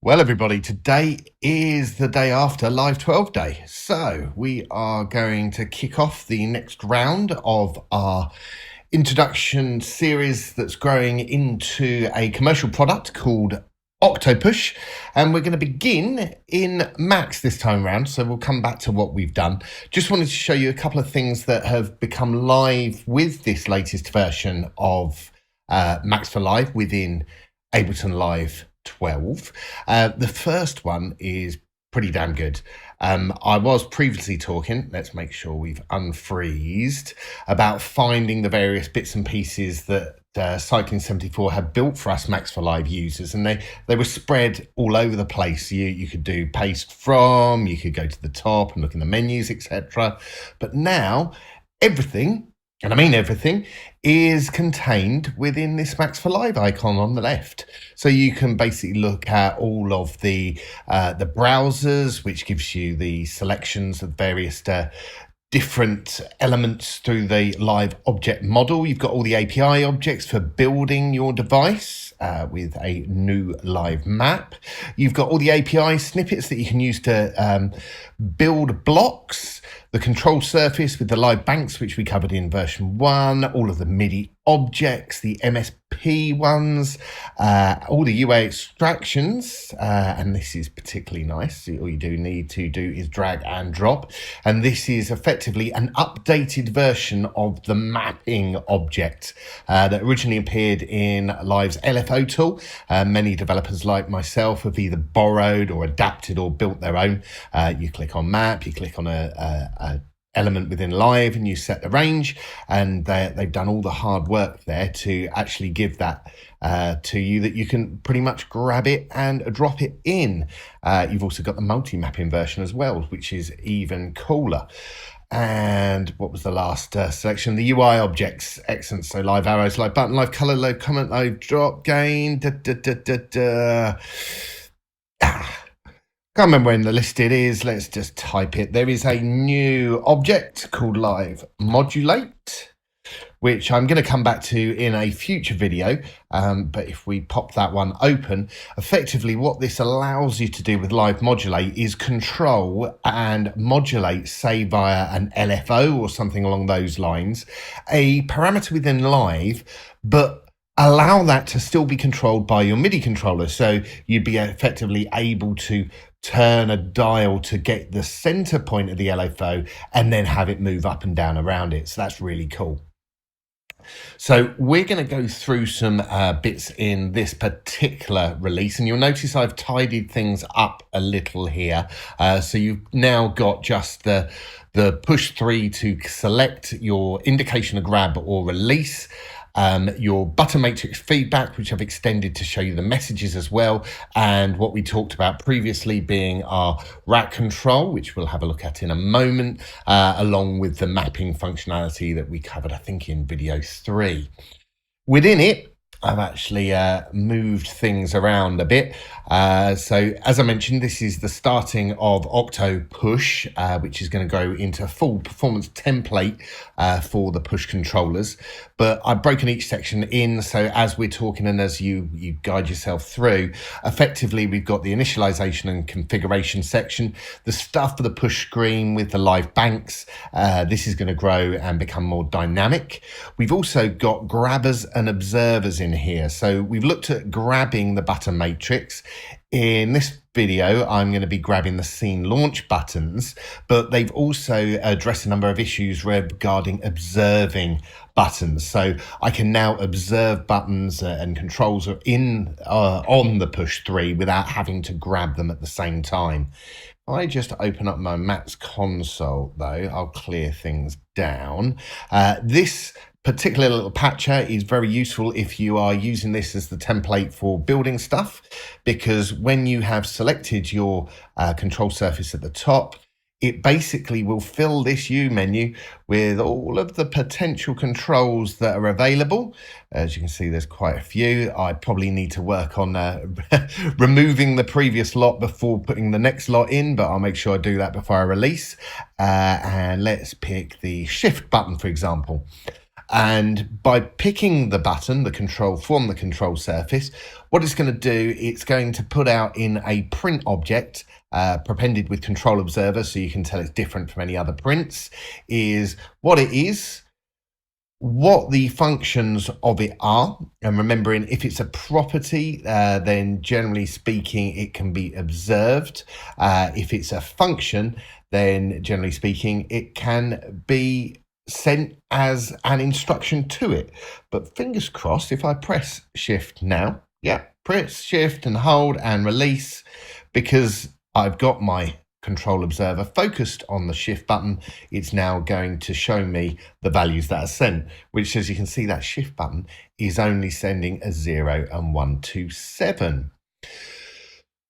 Well, everybody, today is the day after Live 12 Day. So we are going to kick off the next round of our introduction series that's growing into a commercial product called OktoPush. And we're going to begin in Max this time around. So we'll come back to what we've done. Just wanted to show you a couple of things that have become live with this latest version of MaxforLive within Ableton Live 12. The first one is pretty damn good. I was previously talking, let's make sure we've unfreezed, about finding the various bits and pieces that Cycling74 had built for us MaxforLive users, and they were spread all over the place. You could do paste from, you could go to the top and look in the menus, etc. But now everything, and I mean everything, is contained within this MaxforLive icon on the left. So you can basically look at all of the browsers, which gives you the selections of various different elements through the live object model. You've got all the API objects for building your device with a new live map. You've got all the API snippets that you can use to build blocks, the control surface with the live banks, which we covered in version 1, all of the MIDI objects, the MSP ones, all the UA extractions, and this is particularly nice. All you do need to do is drag and drop, and this is effectively an updated version of the mapping object that originally appeared in Live's LFO tool. Many developers like myself have either borrowed or adapted or built their own. You click on map, you click on a element within Live and you set the range, and they've done all the hard work there to actually give that to you, that you can pretty much grab it and drop it in. You've also got the multi-mapping version as well, which is even cooler. And what was the last selection? The UI objects, excellent. So live arrows, live button, live color, live comment, live drop, gain, Can't remember when the list it is. Let's just type it. There is a new object called Live Modulate, which I'm going to come back to in a future video. But if we pop that one open, effectively what this allows you to do with Live Modulate is control and modulate, say via an LFO or something along those lines, a parameter within Live, but allow that to still be controlled by your MIDI controller. So you'd be effectively able to turn a dial to get the center point of the LFO and then have it move up and down around it. So that's really cool. So we're going to go through some bits in this particular release, and you'll notice I've tidied things up a little here. So you've now got just the push 3 to select your indication of grab or release, your button matrix feedback, which I've extended to show you the messages as well, and what we talked about previously being our rack control, which we'll have a look at in a moment, along with the mapping functionality that we covered, I think, in video 3. Within it, I've actually moved things around a bit. So as I mentioned, this is the starting of OktoPush, which is going to go into a full performance template for the push controllers. But I've broken each section in, so as we're talking and as you guide yourself through, effectively we've got the initialization and configuration section, the stuff for the push screen with the live banks. This is going to grow and become more dynamic. We've also got grabbers and observers in here. So we've looked at grabbing the button matrix. In this video, I'm going to be grabbing the scene launch buttons, but they've also addressed a number of issues regarding observing buttons. So I can now observe buttons and controls in on the push 3 without having to grab them at the same time. If I just open up my Max console, though, I'll clear things down. This particular little patcher is very useful if you are using this as the template for building stuff, because when you have selected your control surface at the top, it basically will fill this U menu with all of the potential controls that are available. As you can see, there's quite a few. I probably need to work on removing the previous lot before putting the next lot in, but I'll make sure I do that before I release. And let's pick the shift button, for example. And by picking the button, the control from the control surface, what it's going to do, it's going to put out in a print object prepended with control observer, so you can tell it's different from any other prints, is what it is, what the functions of it are, and remembering if it's a property, then generally speaking it can be observed. If it's a function, then generally speaking it can be sent as an instruction to it. But fingers crossed, if I press shift now, press shift and hold and release, because I've got my control observer focused on the shift button, it's now going to show me the values that are sent, which, as you can see, that shift button is only sending a 0 and 1 to 7.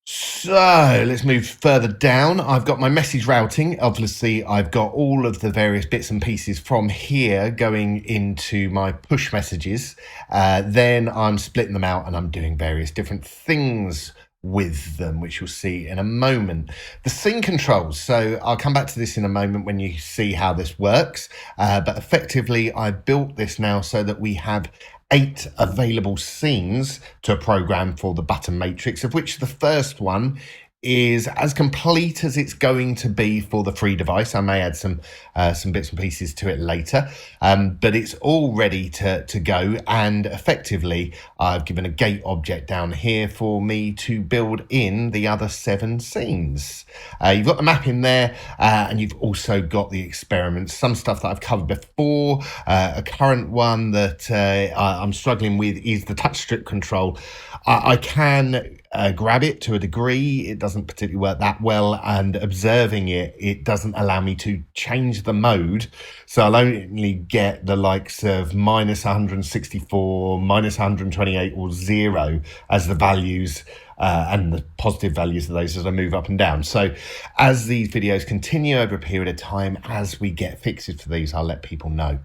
So let's move further down. I've got my message routing. Obviously, I've got all of the various bits and pieces from here going into my push messages. Then I'm splitting them out and I'm doing various different things with them, which you'll see in a moment. The scene controls, so I'll come back to this in a moment when you see how this works, but effectively I've built this now so that we have 8 available scenes to program for the button matrix, of which the first one is as complete as it's going to be for the free device. I may add some bits and pieces to it later, but it's all ready to go. And effectively, I've given a gate object down here for me to build in the other 7 scenes. You've got the map in there, and you've also got the experiments, some stuff that I've covered before. A current one that I'm struggling with is the touch strip control. I can grab it to a degree. It doesn't particularly work that well, and observing it doesn't allow me to change the mode. So I'll only get the likes of -164, -128 or 0 as the values, and the positive values of those as I move up and down. So as these videos continue over a period of time, as we get fixes for these, I'll let people know.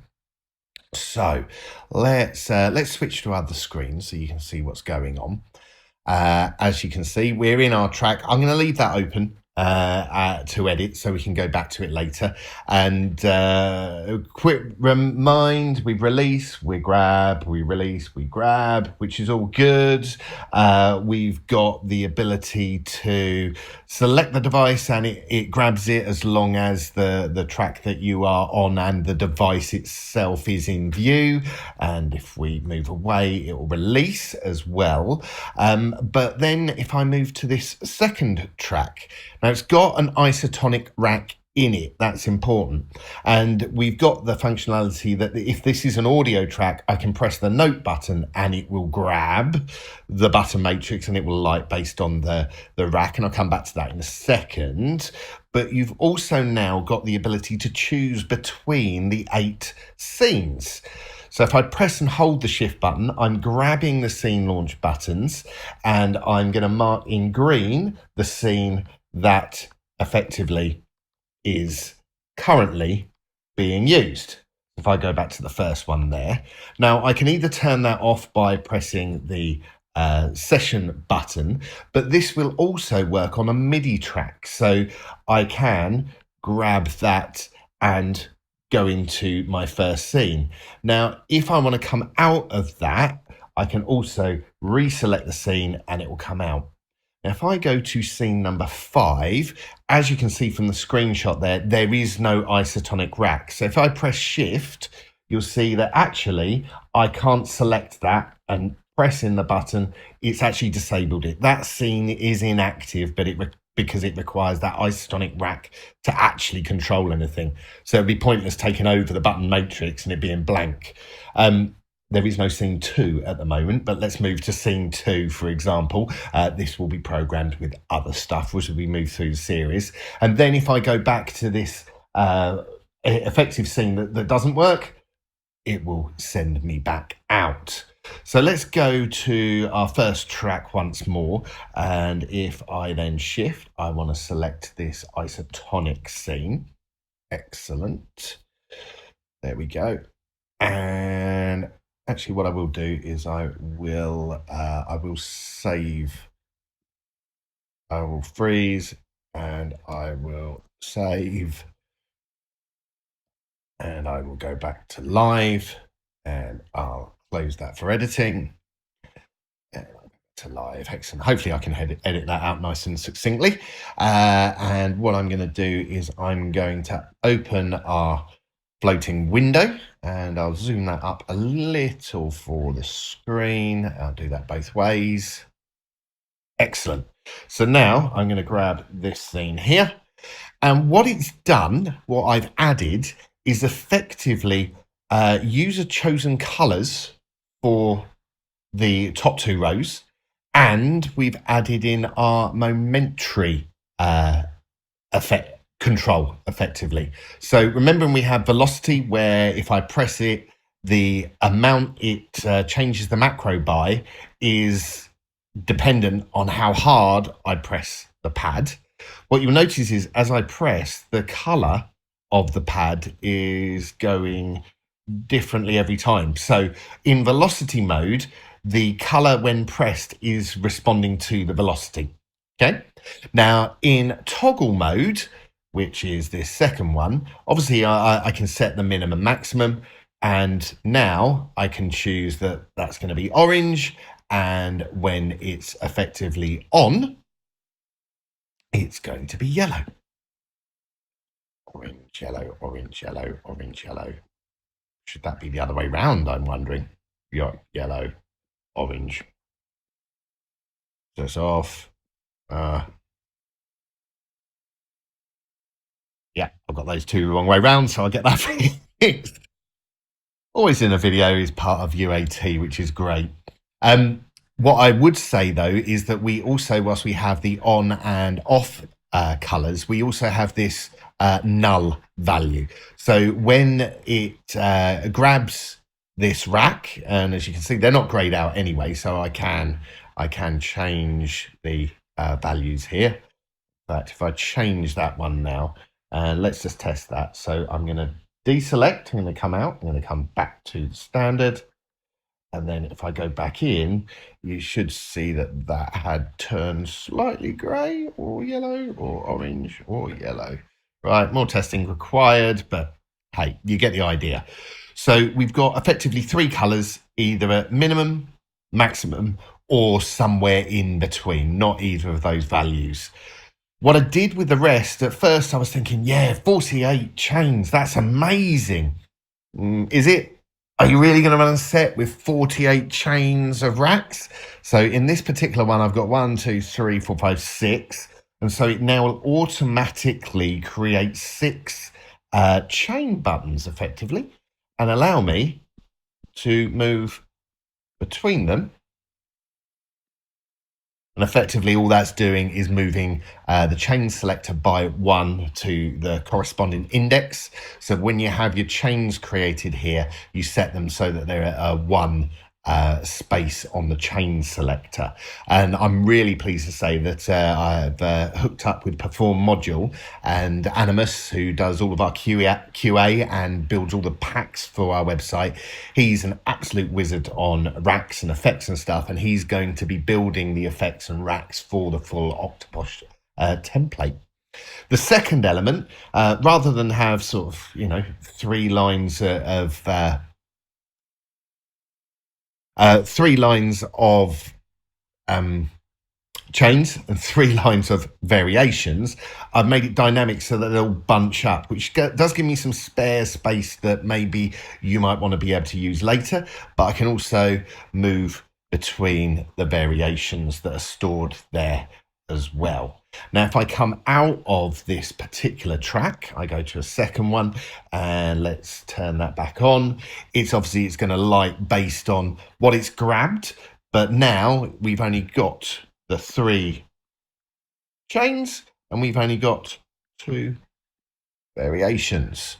So let's switch to other screens so you can see what's going on. As you can see, we're in our track. I'm going to leave that open to edit so we can go back to it later. And quick remind, we release, we grab, we release, we grab, which is all good. We've got the ability to select the device and it grabs it as long as the track that you are on and the device itself is in view. And if we move away, it will release as well. But then if I move to this second track, now it's got an isotonic rack in it. That's important. And we've got the functionality that if this is an audio track, I can press the note button and it will grab the button matrix and it will light based on the rack. And I'll come back to that in a second. But you've also now got the ability to choose between the 8 scenes. So if I press and hold the shift button, I'm grabbing the scene launch buttons and I'm going to mark in green the scene that effectively is currently being used. If I go back to the first one there, now I can either turn that off by pressing the session button, but this will also work on a MIDI track. So I can grab that and go into my first scene. Now, if I want to come out of that, I can also reselect the scene and it will come out. Now, if I go to scene number 5, as you can see from the screenshot there is no isotonic rack. So if I press shift, you'll see that actually I can't select that, and pressing the button, it's actually disabled it. That scene is inactive, but because it requires that isotonic rack to actually control anything. So it'd be pointless taking over the button matrix and it being blank. There is no scene 2 at the moment, but let's move to scene 2, for example. This will be programmed with other stuff as we move through the series. And then if I go back to this effective scene that doesn't work, it will send me back out. So let's go to our first track once more. And if I then shift, I want to select this isotonic scene. Excellent. There we go. And actually what I will do is I will save, I will freeze and I will save and I will go back to live. And I'll close that for editing. To live, excellent. Hopefully I can edit that out nice and succinctly. And what I'm going to do is I'm going to open our floating window, and I'll zoom that up a little for the screen. I'll do that both ways. Excellent. So now I'm going to grab this scene here, and what it's done, what I've added, is effectively user chosen colors for the top two rows, and we've added in our momentary effect control effectively. So remembering we have velocity, where if I press it, the amount it changes the macro by is dependent on how hard I press the pad. What you'll notice is as I press, the color of the pad is going differently every time. So in velocity mode, the color when pressed is responding to the velocity. Okay. Now in toggle mode, which is this second one, obviously I can set the minimum maximum, and now I can choose that that's going to be orange, and when it's effectively on, it's going to be yellow. Orange, yellow, orange, yellow, orange, yellow. Should that be the other way round, I'm wondering? Yellow, orange. So it's off. Yeah, I've got those two the wrong way round, so I'll get that fixed. Always in a video is part of UAT, which is great. What I would say though is that we also, whilst we have the on and off colors, we also have this null value. So when it grabs this rack, and as you can see, they're not grayed out anyway, so I can change the values here. But if I change that one now, let's just test that. So I'm going to deselect, I'm going to come out, I'm going to come back to the standard. And then if I go back in, you should see that that had turned slightly grey or yellow or orange or yellow. Right, more testing required, but hey, you get the idea. So we've got effectively three colours, either at minimum, maximum, or somewhere in between, not either of those values. What I did with the rest, at first I was thinking, yeah, 48 chains, that's amazing. Is it? Are you really going to run a set with 48 chains of racks? So in this particular one, I've got 1, 2, 3, 4, 5, 6. And so it now will automatically create 6 chain buttons effectively and allow me to move between them. And effectively all that's doing is moving the chain selector by 1 to the corresponding index. So when you have your chains created here, you set them so that they're at 1 space on the chain selector. And I'm really pleased to say that I've hooked up with Perform module, and Animus, who does all of our QA and builds all the packs for our website. He's an absolute wizard on racks and effects and stuff, and he's going to be building the effects and racks for the full OktoPush template. The second element, rather than have sort of, 3 lines of 3 lines of chains and 3 lines of variations, I've made it dynamic so that they'll bunch up, which does give me some spare space that maybe you might want to be able to use later, but I can also move between the variations that are stored there as well. Now, if I come out of this particular track, I go to a second one, and let's turn that back on. It's going to light based on what it's grabbed, but now we've only got the 3 chains and we've only got 2 variations.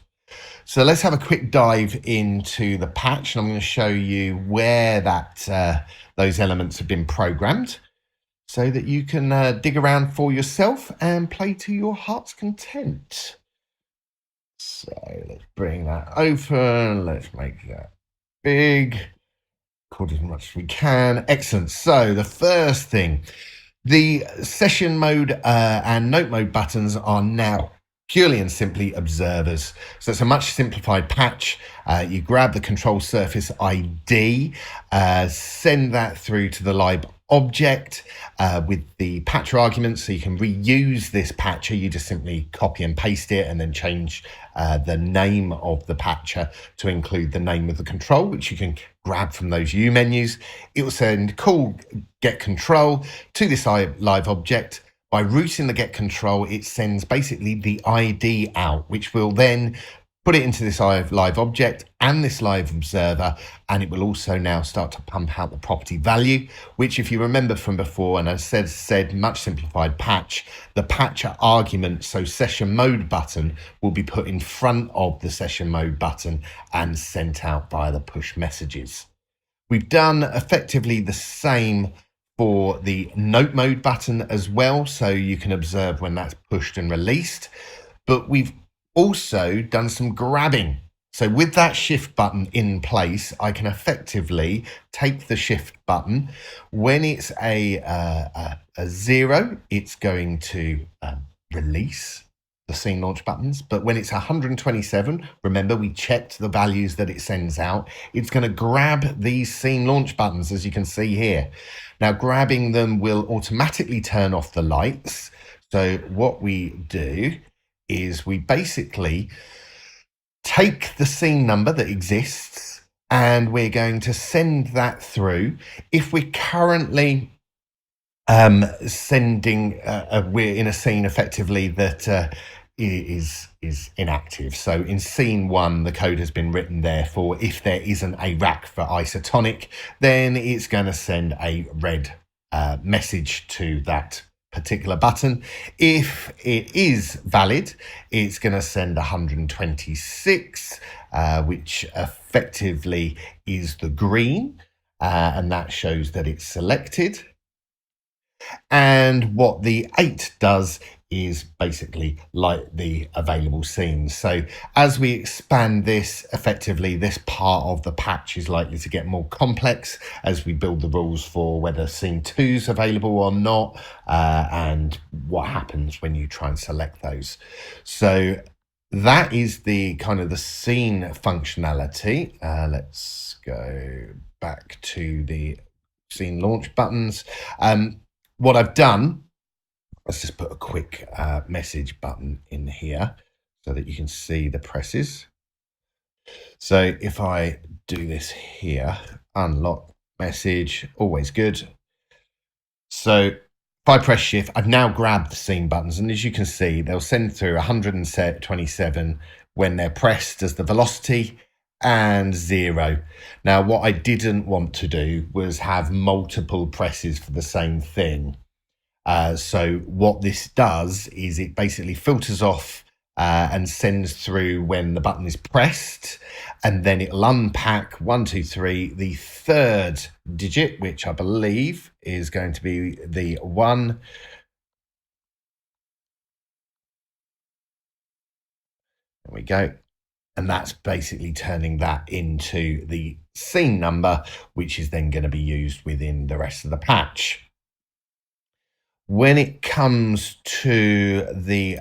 So let's have a quick dive into the patch, and I'm going to show you where those elements have been programmed, so that you can dig around for yourself and play to your heart's content. So let's bring that open. Let's make that big. Record as much as we can. Excellent. So the first thing, the session mode and note mode buttons are now purely and simply observers. So it's a much simplified patch. You grab the control surface ID, send that through to the live object with the patcher argument, so you can reuse this patcher. You just simply copy and paste it and then change the name of the patcher to include the name of the control, which you can grab from those U menus. It will send call get control to this live object. By routing the get control, it sends basically the ID out, which will then put it into this live object and this live observer, and it will also now start to pump out the property value, which, if you remember from before, and as said, much simplified patch, the patcher argument, so session mode button, will be put in front of the session mode button and sent out via the push messages. We've done effectively the same for the note mode button as well, so you can observe when that's pushed and released. But we've also done some grabbing. So with that shift button in place, I can effectively take the shift button. When it's a 0, it's going to release the scene launch buttons, but when it's 127, remember we checked the values that it sends out, it's going to grab these scene launch buttons, as you can see here. Now, grabbing them will automatically turn off the lights. So what we do is we basically take the scene number that exists and we're going to send that through. If we're currently sending, we're in a scene effectively that is inactive. So in scene 1, the code has been written there for if there isn't a rack for isotonic, then it's going to send a red message to that particular button. If it is valid, it's going to send 126, which effectively is the green, and that shows that it's selected. And what the 8 does is basically light the available scenes. So as we expand this, effectively this part of the patch is likely to get more complex as we build the rules for whether scene 2 is available or not, and what happens when you try and select those. So that is the kind of the scene functionality. Let's go back to the scene launch buttons. What I've done, let's just put a quick message button in here so that you can see the presses. So if I do this here, unlock message, always good. So if I press shift, I've now grabbed the scene buttons, and as you can see, they'll send through 127 when they're pressed as the velocity, and 0. Now, what I didn't want to do was have multiple presses for the same thing. So what this does is it basically filters off and sends through when the button is pressed, and then it'll unpack 1, 2, 3, the third digit, which I believe is going to be the 1. There we go. And that's basically turning that into the scene number, which is then going to be used within the rest of the patch. When it comes to the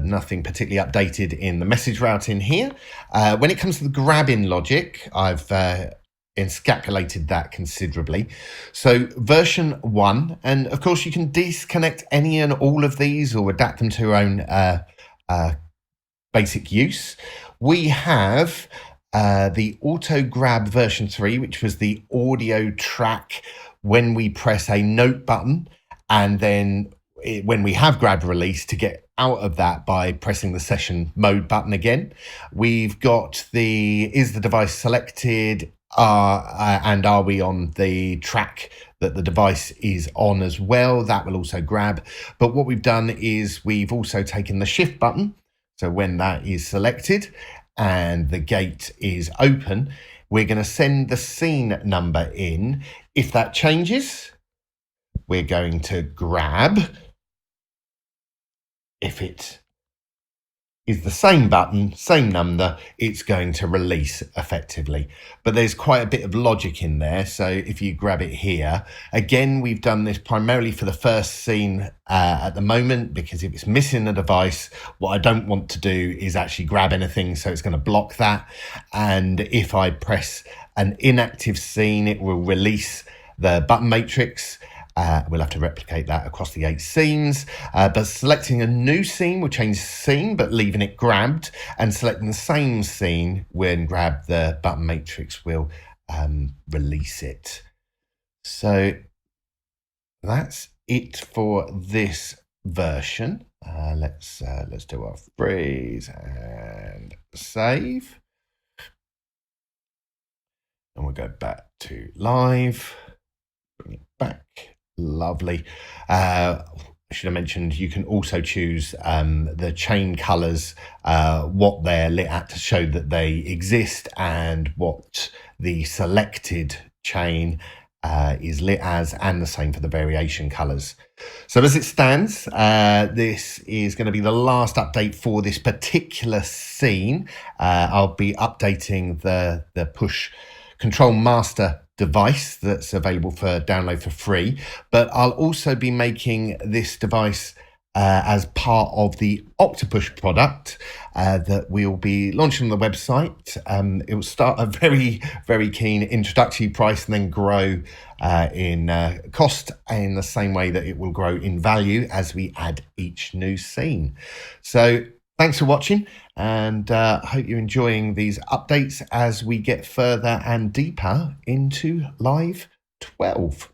nothing particularly updated in the message routing here. When it comes to the grabbing logic, I've encapsulated that considerably. So version 1, and of course you can disconnect any and all of these or adapt them to your own basic use. We have the auto grab version 3, which was the audio track when we press a note button, and then when we have grab release to get out of that by pressing the session mode button again. We've got the is the device selected, and are we on the track that the device is on as well. That will also grab. But what we've done is we've also taken the shift button. So when that is selected and the gate is open, we're going to send the scene number in. If that changes, we're going to grab. If it is the same button, same number, it's going to release effectively. But there's quite a bit of logic in there. So if you grab it here, again, we've done this primarily for the first scene at the moment, because if it's missing a device, what I don't want to do is actually grab anything, so it's going to block that. And if I press an inactive scene, it will release the button matrix. We'll have to replicate that across the 8 scenes, but selecting a new scene will change the scene, but leaving it grabbed, and selecting the same scene when grabbed, the button matrix will release it. So that's it for this version. Let's do our freeze and save, and we'll go back to live, bring it back. Lovely. I should have mentioned you can also choose the chain colors, what they're lit at to show that they exist, and what the selected chain is lit as, and the same for the variation colors. So as it stands, this is going to be the last update for this particular scene. I'll be updating the push control master device that's available for download for free, but I'll also be making this device as part of the OktoPush product that we'll be launching on the website. It will start a very, very keen introductory price and then grow in cost in the same way that it will grow in value as we add each new scene. So thanks for watching, and I hope you're enjoying these updates as we get further and deeper into Live 12.